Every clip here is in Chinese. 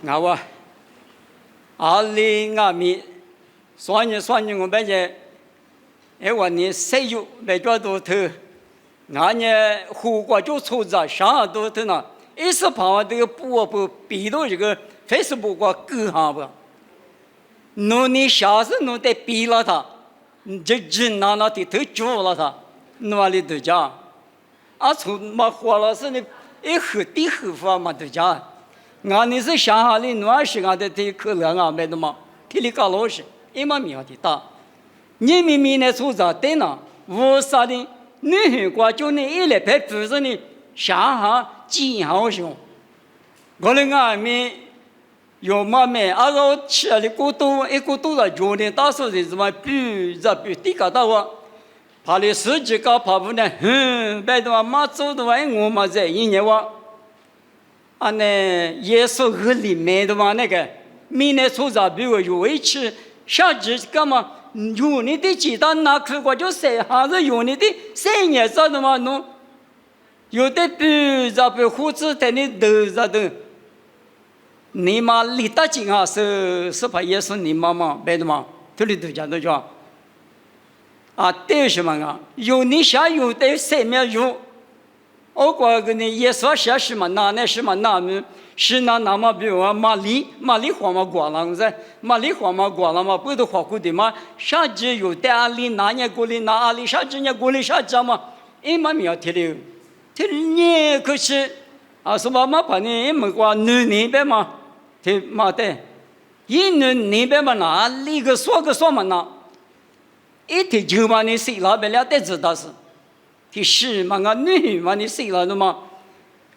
我话阿里阿米，算你我白些，我你谁有白抓多头，俺呢胡瓜就抽着啥多头呢？一时怕这个不逼到这个Facebook 挂勾上不？弄你下次弄得逼了他，这人哪的头揪了他，哪里都讲，从嘛花了是你一后地后发嘛都讲。俺那是乡下里农时俺的这可乐啊买的嘛，体力高老实，一毛米的大。你明明呢出着对呢，为啥的？你很光就你一来拍不是你乡下几好凶。我的俺们有嘛没？个吃的过多，一过多了就的大手的什么比地高大哇，怕的十几个怕不呢？拜托嘛走的话，我嘛在一年哇。呢，耶稣和里面的嘛那个，明年出着比我有一次，下次干嘛？有你的鸡蛋拿去过就晒，还是有你的3年啥的嘛弄？有的比着比胡子在你头上的，你妈离得近啊，是怕耶稣你妈妈白的嘛？这里都讲的叫对什么啊？有你想有的3秒有。我管个呢，耶稣写什么那什么那么是那么比如马里花嘛过了噻，马里花嘛过了嘛，不都花过的嘛？啥子有的阿里哪年过的那阿里啥子年过的啥子嘛？嘛没有提了，提你可是什么嘛把你没过那边嘛，提嘛的，那边嘛那里个说嘛那，一提就把你谁那边了得知道是。第十嘛，俺女嘛，你谁了的嘛？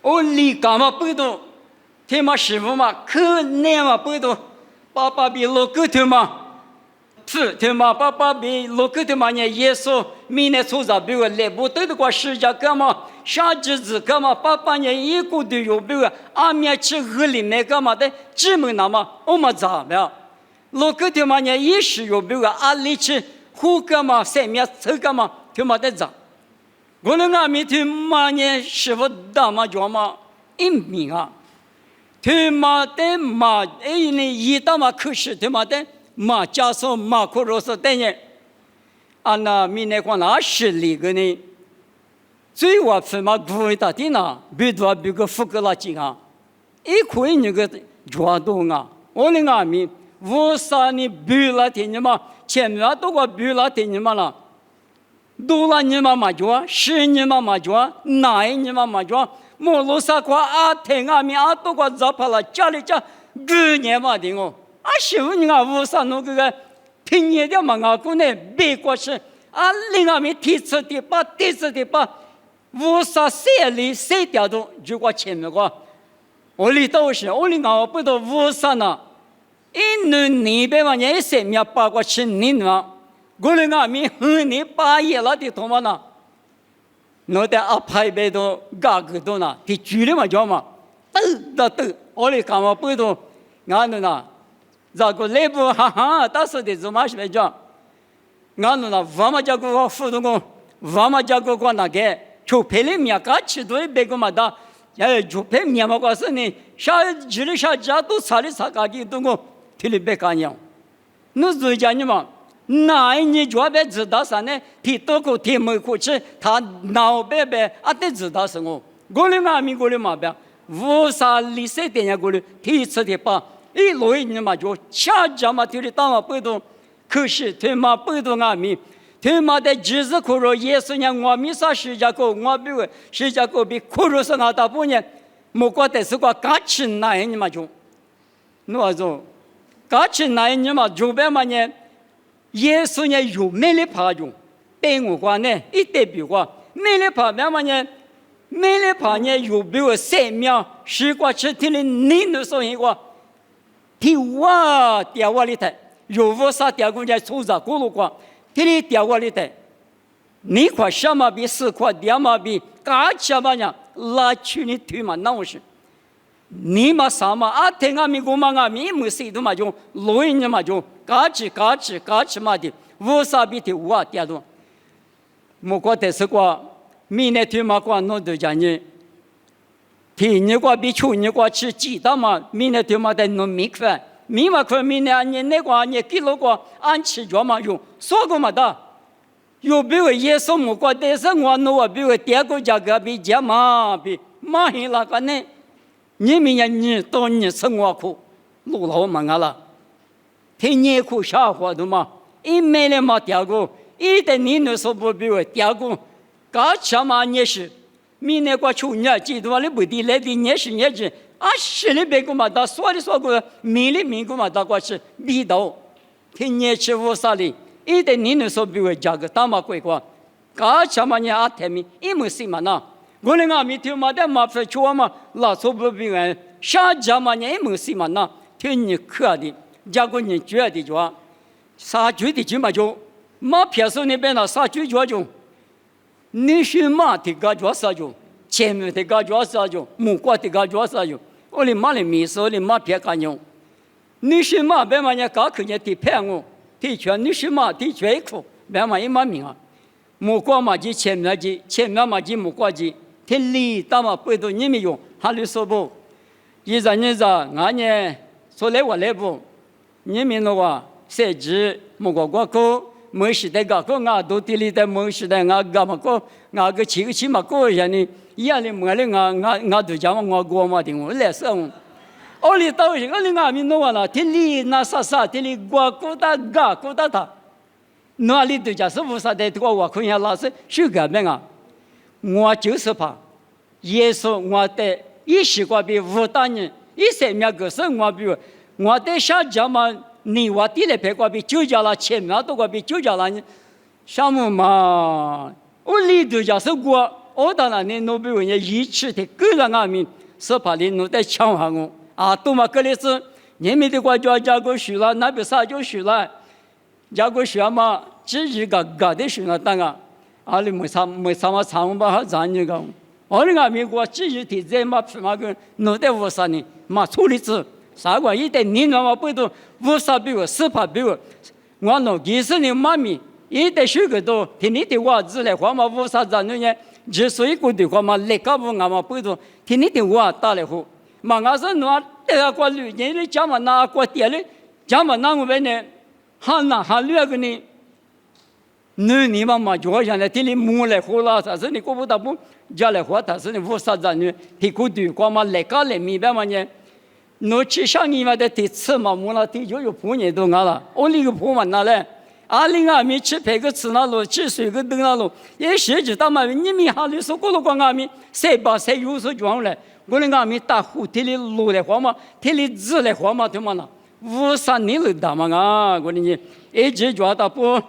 我离干嘛不多？他妈师傅嘛，可难嘛不多。爸爸比老狗头嘛，他妈爸爸比老狗头嘛，呢耶稣明年出着比我来不对的过世家干嘛？啥日子干嘛？爸爸呢一个都有比我阿面吃河里面干嘛的？只门那么我们咋么？老狗头嘛呢也是有比我阿里吃胡干嘛？3面吃干嘛？他妈的咋？我那俺们他妈呢，师傅大妈叫嘛一名啊，他妈的妈，呢一大妈可是他妈的妈加上妈可罗是等人，那明年光那10里个呢，最晚他妈不会打的呢，比个福格拉金啊，一块那个抓动啊，我那俺们为啥你比了的你嘛，前面都个比了的你嘛了。多了你妈妈做，10年妈妈做，9年妈妈做，莫罗萨夸听都夸咋怕了，家里9年嘛的我，师傅你为啥弄个听你的嘛姑呢？别过去另外面提出的把，为啥谁掉都就过前面个，我里都是，我里我不知为啥呢？你别嘛，你3面8过7年嘛。我那俺们你8夜了的多嘛呢？那得排别都嘎个多呢，的距离嘛叫嘛，都，我哩干嘛不都？俺那呐，这个内部当时的怎么是来讲？俺那我们家个互动个，我们家个那个，就陪你面干吃多别个嘛的，就陪面嘛个是呢，啥距离啥家都查里查个的都个，替你别干样，那是讲你嘛。那你就别知道啥呢？提多个提没过去，他脑白得知道是我。我的俺们过的嘛别，为啥历史点样过的提出的把一路你嘛就下家嘛提的当嘛不懂，可是他妈不懂俺们，他妈的日子苦了，耶稣呢我们啥世界过，我比为世界过比苦了是俺大半年，莫过得是个刚起那你嘛就，那种刚起那你嘛就别嘛呢。耶稣呢有美丽爬中，对我话呢一代表话美丽爬咩嘛呢？美丽爬呢有比我3秒10过7天的你那说一个，提哇掉我里头，有我啥掉过来出着过路过，提里掉我里头，你块什么比4块掉嘛比嘎起嘛呢？拉去你腿嘛那我是，你嘛啥嘛听俺们讲嘛俺们没谁都嘛就录音嘛就。嘎吱嘛的，为啥比的我掉多？莫过得是个，明年天嘛过弄都讲你，提你过比求你过吃鸡蛋嘛，明年对嘛的农米饭，米嘛可明年你那个你给了个按吃着嘛用，说过嘛的。有比如耶稣木过的是我弄我比如第二个价格比价嘛比马hin那个呢，你明年你到你生活苦，路老嘛了，天年苦下活的嘛，一没了嘛第二个，一的你那说不比如第二个，搞起嘛你是，明年过去年记住了不的来的你是你是，啊是的别个嘛的说的说过，明的明个嘛的过是比到，天年吃无啥哩。一的你那说比如价格大嘛贵过，搞起嘛你啊天米一没事嘛那，我那个米听嘛的嘛非说嘛，老说不比人，下家嘛你一没事嘛那，听你可的，价格你觉得就，啥觉得就嘛就，马撇手那边那啥觉就，你是马的个就啥就，前面的个就啥就，木瓜的个就啥就，我的马的米手的马撇干用，你是马别嘛你搞去你的骗我。提全你是嘛？提全苦，别嘛一嘛命啊！木瓜嘛就前面嘛就木瓜就，天里大嘛不都你没用，还能说不？一阵一阵，俺呢说来我来不？你们那个设置木瓜瓜高，没时代个高，俺都地里的没时代，俺干嘛高？俺个起码高一下呢，一样的没了，俺都讲我过嘛的，我来生。我里到时，我里俺们弄完了，天里那啥，天里过大他，哪里都讲是无啥的，我看下老师是个咩啊？我就是怕，耶稣我的一时过比5大年，一生命个是我比我的下家嘛，你我地里别过比9家了，前面都过比9家了呢，什么嘛？我里头讲是我当然呢，我比如人一起的个人俺们是怕你弄得抢下我。啊，多嘛个例子，你们的国家加过水了，那边啥就水了，加过水嘛，只一个的水了，当然，啊，你没啥嘛长吧，咱那个，我那美国只一天在嘛皮嘛个，弄得无啥呢，嘛处理子，啥个一点你那么不都无啥比我4怕比我，我弄20年妈咪，一点水个都，天天的话子来话嘛无啥咱那呢，只所以个的话嘛，来个不俺嘛不都，天天的话打来后。嘛，我说那这个过旅人的讲嘛，那过店里讲嘛，那我们呢，还略个呢，你嘛就像那店里木来活了，但是你过不到不家来活，但是你无啥子呢，提过对光嘛来个来明白嘛呢，那吃上你嘛的提吃嘛，木那提就有破年都俺了，我那个破嘛那嘞。20米吃排个吃那路，吃水个灯那路，也设置到嘛，你们还里说过了光俺们谁把谁有所装来，我的俺们打虎天里路来花嘛，天里字来花嘛，对嘛那，5、3年了打嘛啊，我的你一直抓到不，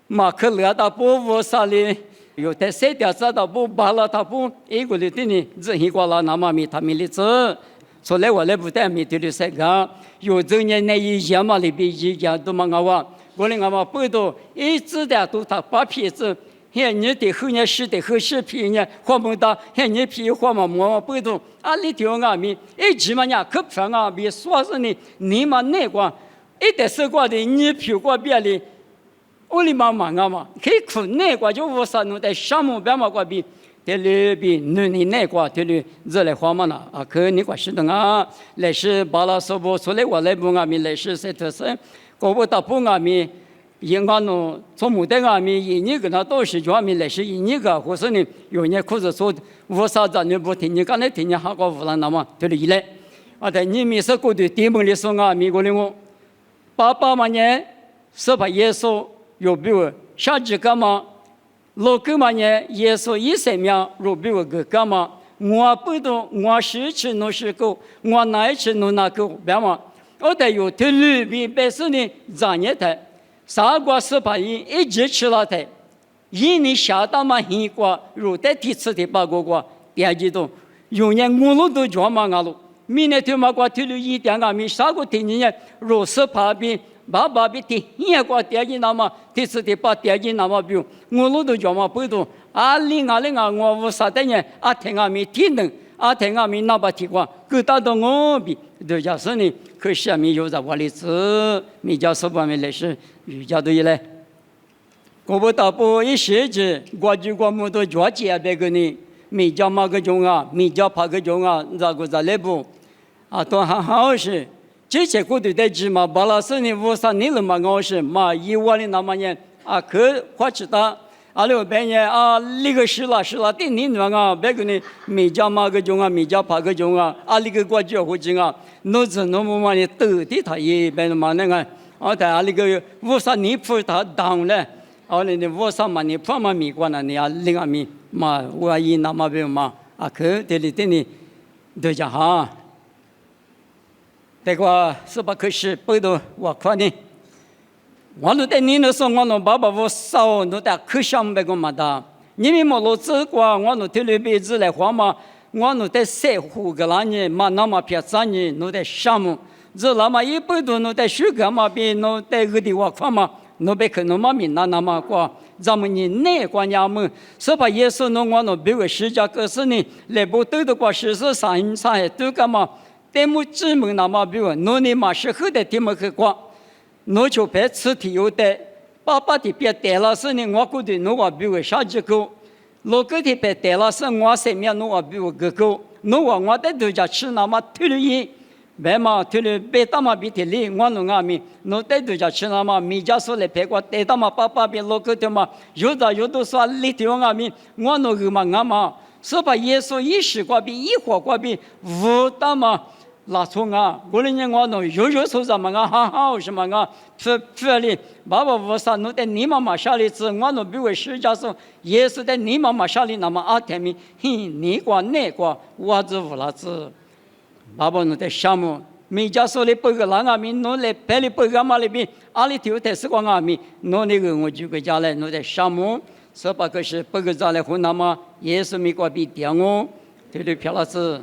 马克勒到不5、3年，有的谁掉子到不扒了到不，一个的对呢，这一个了那么米他们的字，说来我来不带米对的谁个，有这年那一样嘛里边一样都嘛我。我哩俺们不都一直的都他把皮子，现你的后年是的后是皮呢，花么大，现你皮花么么不都，啊里头俺们一直嘛呀，可偏啊，别说是呢，你嘛那个，一点是过的，你皮过别的，我哩嘛啊嘛，可以苦那个就无啥弄的，什么别嘛过比，这里比你那个这里这来花嘛呢，啊可你个是的啊，来是把那说不出来我来不俺们来是谁特色。我不打不俺们，应该弄从木的俺们一年跟他都是专门来是一年个，或是呢有年裤子说无啥子你不听，你刚才听你还搞无了那么对了一来，啊在你们是过的地门里说俺们过的我，88嘛年是把耶稣有比如下几个嘛，6嘛年耶稣一生命有比如个嘛，我不懂我是吃侬是狗，我哪吃侬那狗，别嘛。我得有的路比白是呢，咱也得，啥个是把一直吃了的，一年下到嘛一个，如得第次的八个，第二季度，有年我路都装嘛俺路，明年头嘛个头路一点俺们啥个天年如是怕比，爸比第一个第二季那么，第次的八第二季那么比，我路都装嘛不都，2020我无啥的呢，听俺们听能。听俺们那把提过，各大的我比，都叫是呢，可惜没有在我里子，没叫什么没来是，瑜伽都一来。我不打不一设置，国际国母都抓起别个呢，米加马个中啊，米加帕个中啊，那个在内部啊，都还好是。这些国队的芝麻，巴拉斯尼乌萨尼了嘛，我是嘛一万的那么年啊，可花知道。阿六半夜啊，那个是啦，第你那啊，别个呢，米加马个中啊，米加帕个中啊，啊那个国家或者啊，侬子侬么嘛呢，都的他也别嘛那个，啊，但啊那个乌萨尼普他当了，啊那乌萨嘛尼普嘛米关了，你啊另外米嘛，我一那么别嘛，啊可这里这里，对着哈，这个是不可是不都我看呢。我那你那时候我那爸爸我少那在可想别个嘛的，你们莫老子过我那天里辈子来话嘛，我那在社会个那呢嘛那么偏啥呢，那在项目，这那么一百多那在学个嘛比那在个地方嘛，那别可能嘛民那么过，咱们你那关家们，是把耶稣那我那别个世界可是呢，来不对的过事实上还都干嘛，但么知门那么别个，那你嘛是后的怎么去过？侬就别吃体有的，爸爸的别带了是呢，我估计侬话比我少几个，老个的别带了是我身边侬话比我个个，侬话我在度假吃那么推了一，别嘛推了别大嘛比提里，我侬阿米，侬在度假吃那么米家说来别个带大嘛爸爸别老个的嘛，有的有的说里头阿米，我侬个嘛阿嘛，是把耶稣一时过比一火过比无大嘛。拉错啊！过年我弄有说什么啊？哈哈，什么啊？这里爸爸我说侬在你妈妈家里吃，我弄比为世界上也是在你妈妈家里那么阿天米，嘿，你瓜那瓜，我子无拉子。爸爸侬在项目，每家手里背个那阿米，侬来白里背个嘛里边，阿里头在是光阿米，侬那个我就个家来，侬在项目，是把个是背个家来湖南嘛，也是没瓜比点哦，对对，漂亮子。